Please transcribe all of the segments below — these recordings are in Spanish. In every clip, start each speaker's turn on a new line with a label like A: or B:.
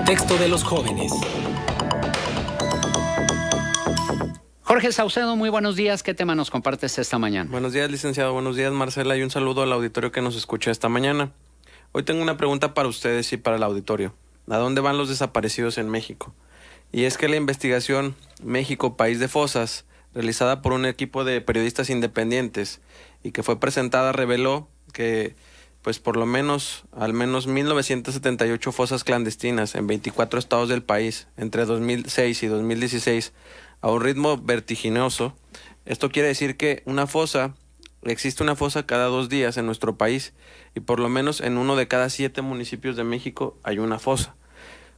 A: contexto de los jóvenes.
B: Jorge Saucedo, muy buenos días. ¿Qué tema nos compartes esta mañana?
C: Buenos días, licenciado. Buenos días, Marcela. Y un saludo al auditorio que nos escucha esta mañana. Hoy tengo una pregunta para ustedes y para el auditorio. ¿A dónde van los desaparecidos en México? Y es que la investigación México, País de Fosas, realizada por un equipo de periodistas independientes y que fue presentada, reveló que pues por lo menos, al menos 1978 fosas clandestinas en 24 estados del país entre 2006 y 2016 a un ritmo vertiginoso. Esto quiere decir que existe una fosa cada 2 días en nuestro país y por lo menos en 1 de cada 7 municipios de México hay una fosa.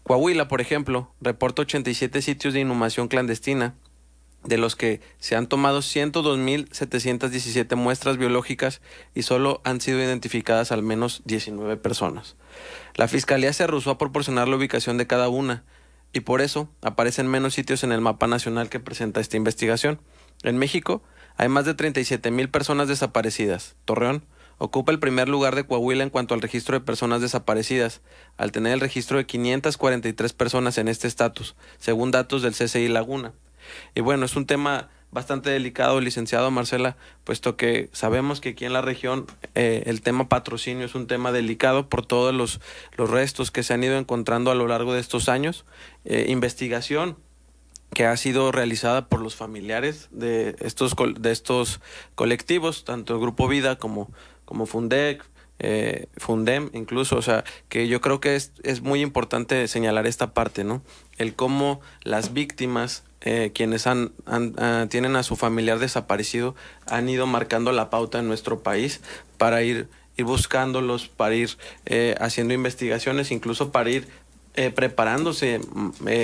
C: Coahuila, por ejemplo, reporta 87 sitios de inhumación clandestina, de los que se han tomado 102.717 muestras biológicas y solo han sido identificadas al menos 19 personas. La Fiscalía se rehusó a proporcionar la ubicación de cada una y por eso aparecen menos sitios en el mapa nacional que presenta esta investigación. En México hay más de 37,000 personas desaparecidas. Torreón ocupa el primer lugar de Coahuila en cuanto al registro de personas desaparecidas, al tener el registro de 543 personas en este estatus, según datos del CCI Laguna. Y bueno, es un tema bastante delicado, licenciado Marcela, puesto que sabemos que aquí en la región el tema patrocinio es un tema delicado por todos los restos que se han ido encontrando a lo largo de estos años. Investigación que ha sido realizada por los familiares de estos colectivos, tanto el Grupo Vida como Fundec, Fundem incluso, o sea, que yo creo que es muy importante señalar esta parte, ¿no? El cómo las víctimas, quienes tienen a su familiar desaparecido, han ido marcando la pauta en nuestro país para ir buscándolos, para ir haciendo investigaciones, incluso para ir preparándose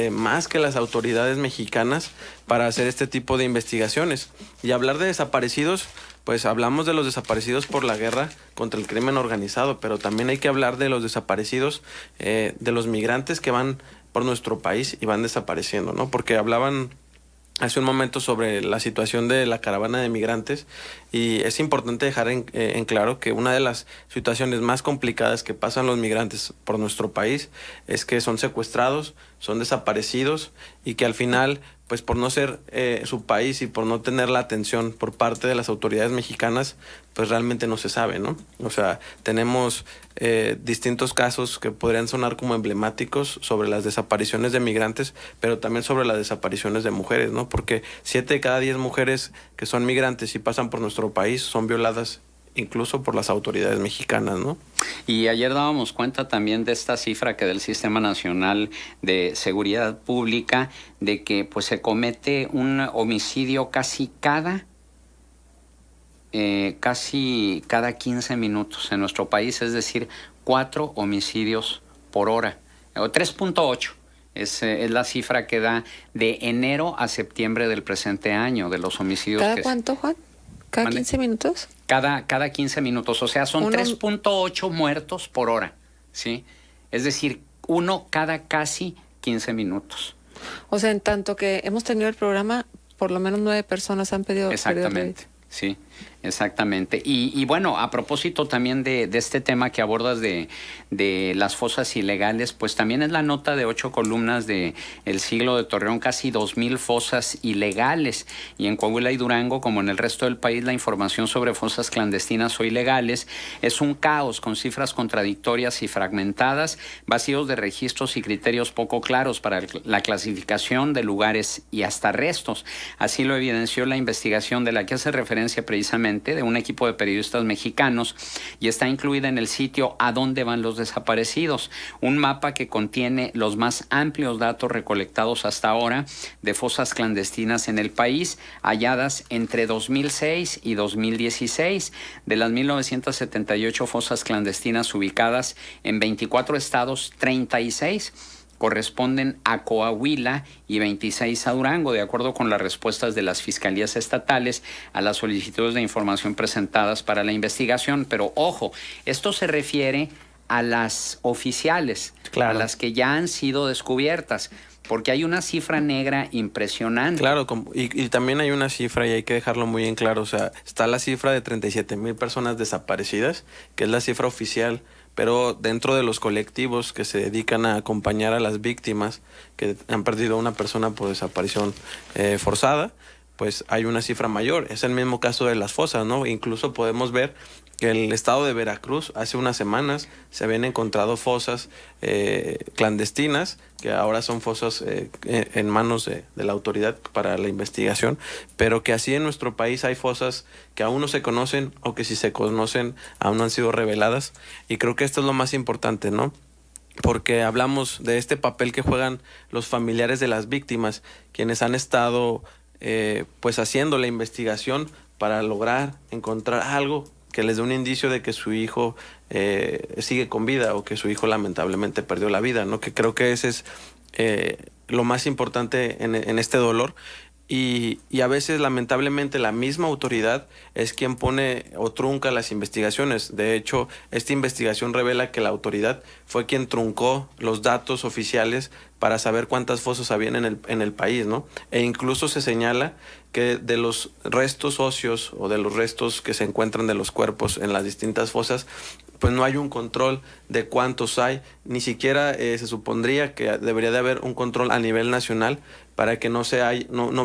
C: más que las autoridades mexicanas para hacer este tipo de investigaciones. Y hablar de desaparecidos, pues hablamos de los desaparecidos por la guerra contra el crimen organizado, pero también hay que hablar de los desaparecidos, de los migrantes que van por nuestro país y van desapareciendo, ¿no? Porque hablaban hace un momento sobre la situación de la caravana de migrantes y es importante dejar en claro que una de las situaciones más complicadas que pasan los migrantes por nuestro país es que son secuestrados, son desaparecidos y que al final, pues por no ser su país y por no tener la atención por parte de las autoridades mexicanas, pues realmente no se sabe, ¿no? O sea, tenemos distintos casos que podrían sonar como emblemáticos sobre las desapariciones de migrantes, pero también sobre las desapariciones de mujeres, ¿no? Porque 7 de cada 10 mujeres que son migrantes y pasan por nuestro país son violadas incluso por las autoridades mexicanas, ¿no?
B: Y ayer dábamos cuenta también de esta cifra que del Sistema Nacional de Seguridad Pública, de que pues se comete un homicidio casi cada 15 minutos en nuestro país, es decir, 4 homicidios por hora, o 3.8. Es la cifra que da de enero a septiembre del presente año de los homicidios.
D: ¿Cada cuánto, Juan? ¿Cada 15 minutos?
B: Cada 15 minutos, o sea, son 3.8 muertos por hora, ¿sí? Es decir, 1 cada casi 15 minutos.
D: O sea, en tanto que hemos tenido el programa, por lo menos 9 personas han pedido...
B: Exactamente, sí, exactamente. Y bueno, a propósito también de este tema que abordas de las fosas ilegales, pues también es la nota de 8 columnas de El Siglo de Torreón, casi 2,000 fosas ilegales. Y en Coahuila y Durango, como en el resto del país, la información sobre fosas clandestinas o ilegales es un caos con cifras contradictorias y fragmentadas, vacíos de registros y criterios poco claros para la clasificación de lugares y hasta restos. Así lo evidenció la investigación de la que hace referencia precisamente de un equipo de periodistas mexicanos y está incluida en el sitio ¿A dónde van los desaparecidos? Un mapa que contiene los más amplios datos recolectados hasta ahora de fosas clandestinas en el país, halladas entre 2006 y 2016. De las 1978 fosas clandestinas ubicadas en 24 estados, 36 corresponden a Coahuila y 26 a Durango, de acuerdo con las respuestas de las fiscalías estatales a las solicitudes de información presentadas para la investigación. Pero ojo, esto se refiere a las oficiales, claro, a las que ya han sido descubiertas, porque hay una cifra negra impresionante.
C: Claro, y también hay una cifra, y hay que dejarlo muy en claro, o sea, está la cifra de 37,000 personas desaparecidas, que es la cifra oficial, pero dentro de los colectivos que se dedican a acompañar a las víctimas que han perdido a una persona por desaparición forzada, pues hay una cifra mayor. Es el mismo caso de las fosas, ¿no? Incluso podemos ver que en el estado de Veracruz hace unas semanas se habían encontrado fosas clandestinas, que ahora son fosas en manos de la autoridad para la investigación, pero que así en nuestro país hay fosas que aún no se conocen o que si se conocen aún no han sido reveladas. Y creo que esto es lo más importante, ¿no? Porque hablamos de este papel que juegan los familiares de las víctimas, quienes han estado pues haciendo la investigación para lograr encontrar algo que les dé un indicio de que su hijo sigue con vida o que su hijo lamentablemente perdió la vida, ¿no? Que creo que ese es lo más importante en este dolor. Y a veces lamentablemente la misma autoridad es quien pone o trunca las investigaciones. De hecho, esta investigación revela que la autoridad fue quien truncó los datos oficiales para saber cuántas fosas habían en el país, ¿no? E incluso se señala que de los restos óseos o de los restos que se encuentran de los cuerpos en las distintas fosas, pues no hay un control de cuántos hay, ni siquiera se supondría que debería de haber un control a nivel nacional para que no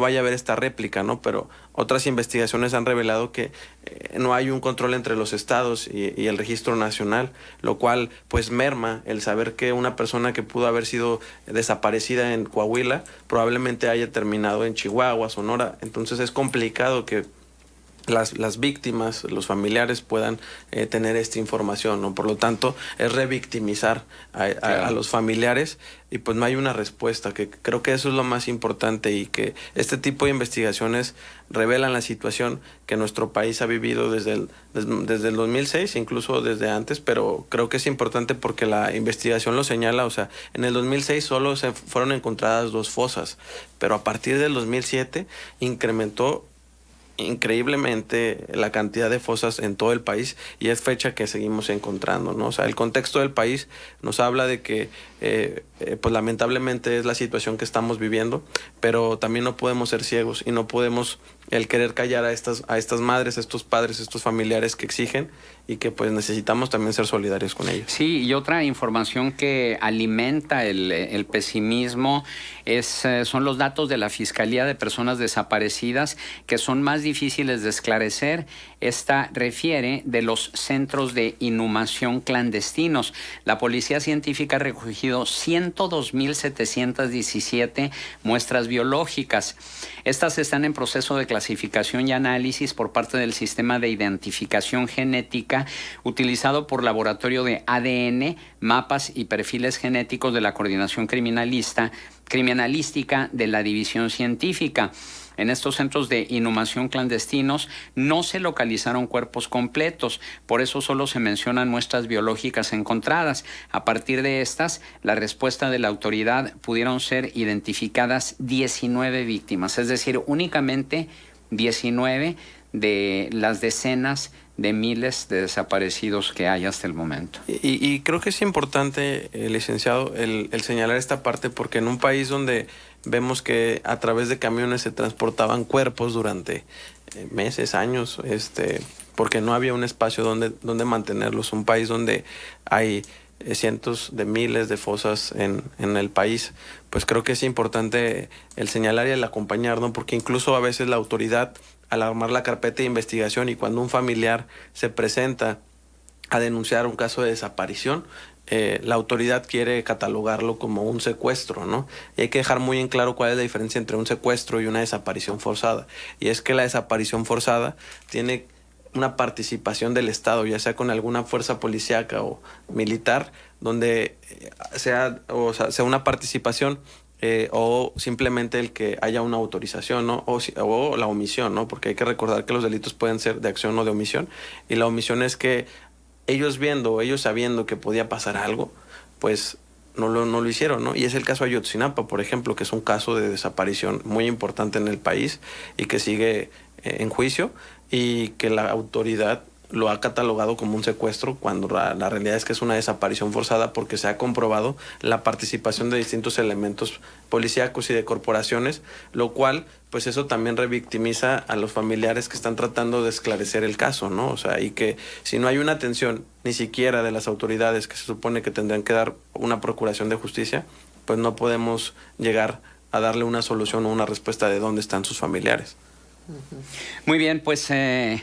C: vaya a haber esta réplica, ¿no? Pero otras investigaciones han revelado que no hay un control entre los estados y el registro nacional, lo cual pues merma el saber que una persona que pudo haber sido desaparecida en Coahuila probablemente haya terminado en Chihuahua, Sonora. Entonces es complicado que las víctimas, los familiares puedan tener esta información, ¿no? Por lo tanto, es revictimizar a los familiares y pues no hay una respuesta, que creo que eso es lo más importante y que este tipo de investigaciones revelan la situación que nuestro país ha vivido desde el 2006, incluso desde antes, pero creo que es importante porque la investigación lo señala. O sea, en el 2006 solo se fueron encontradas 2 fosas, pero a partir del 2007 incrementó increíblemente la cantidad de fosas en todo el país y es fecha que seguimos encontrando, ¿no? O sea, el contexto del país nos habla de que pues lamentablemente es la situación que estamos viviendo, pero también no podemos ser ciegos y no podemos el querer callar a estas madres, a estos padres, a estos familiares que exigen y que pues necesitamos también ser solidarios con ellos.
B: Sí, y otra información que alimenta el pesimismo son los datos de la Fiscalía de Personas Desaparecidas, que son más difíciles de esclarecer. Esta refiere de los centros de inhumación clandestinos. La Policía Científica ha recogido 102.717 muestras biológicas. Estas están en proceso de clasificación y análisis por parte del sistema de identificación genética utilizado por Laboratorio de ADN, mapas y perfiles genéticos de la Coordinación Criminalística de la División Científica. En estos centros de inhumación clandestinos no se localizaron cuerpos completos, por eso solo se mencionan muestras biológicas encontradas. A partir de estas, la respuesta de la autoridad pudieron ser identificadas 19 víctimas, es decir, únicamente 19 de las decenas de miles de desaparecidos que hay hasta el momento.
C: Y creo que es importante, licenciado, el señalar esta parte, porque en un país donde vemos que a través de camiones se transportaban cuerpos durante meses, años, porque no había un espacio donde mantenerlos, un país donde hay cientos de miles de fosas en el país, pues creo que es importante el señalar y el acompañar, ¿no? Porque incluso a veces la autoridad, al armar la carpeta de investigación y cuando un familiar se presenta a denunciar un caso de desaparición, la autoridad quiere catalogarlo como un secuestro, ¿no? Y hay que dejar muy en claro cuál es la diferencia entre un secuestro y una desaparición forzada. Y es que la desaparición forzada tiene una participación del Estado, ya sea con alguna fuerza policíaca o militar, donde sea una participación o simplemente el que haya una autorización, ¿no? O la omisión, ¿no? Porque hay que recordar que los delitos pueden ser de acción o de omisión, y la omisión es que ellos sabiendo que podía pasar algo, pues no lo hicieron, ¿no? Y es el caso de Ayotzinapa, por ejemplo, que es un caso de desaparición muy importante en el país y que sigue en juicio, y que la autoridad lo ha catalogado como un secuestro cuando la realidad es que es una desaparición forzada porque se ha comprobado la participación de distintos elementos policíacos y de corporaciones, lo cual pues eso también revictimiza a los familiares que están tratando de esclarecer el caso, ¿no? O sea, y que si no hay una atención ni siquiera de las autoridades que se supone que tendrán que dar una procuración de justicia, pues no podemos llegar a darle una solución o una respuesta de dónde están sus familiares.
B: Muy bien, pues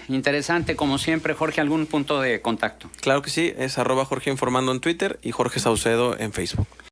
B: interesante como siempre. Jorge, ¿algún punto de contacto?
C: Claro que sí, es @Jorge Informando en Twitter y Jorge Saucedo en Facebook.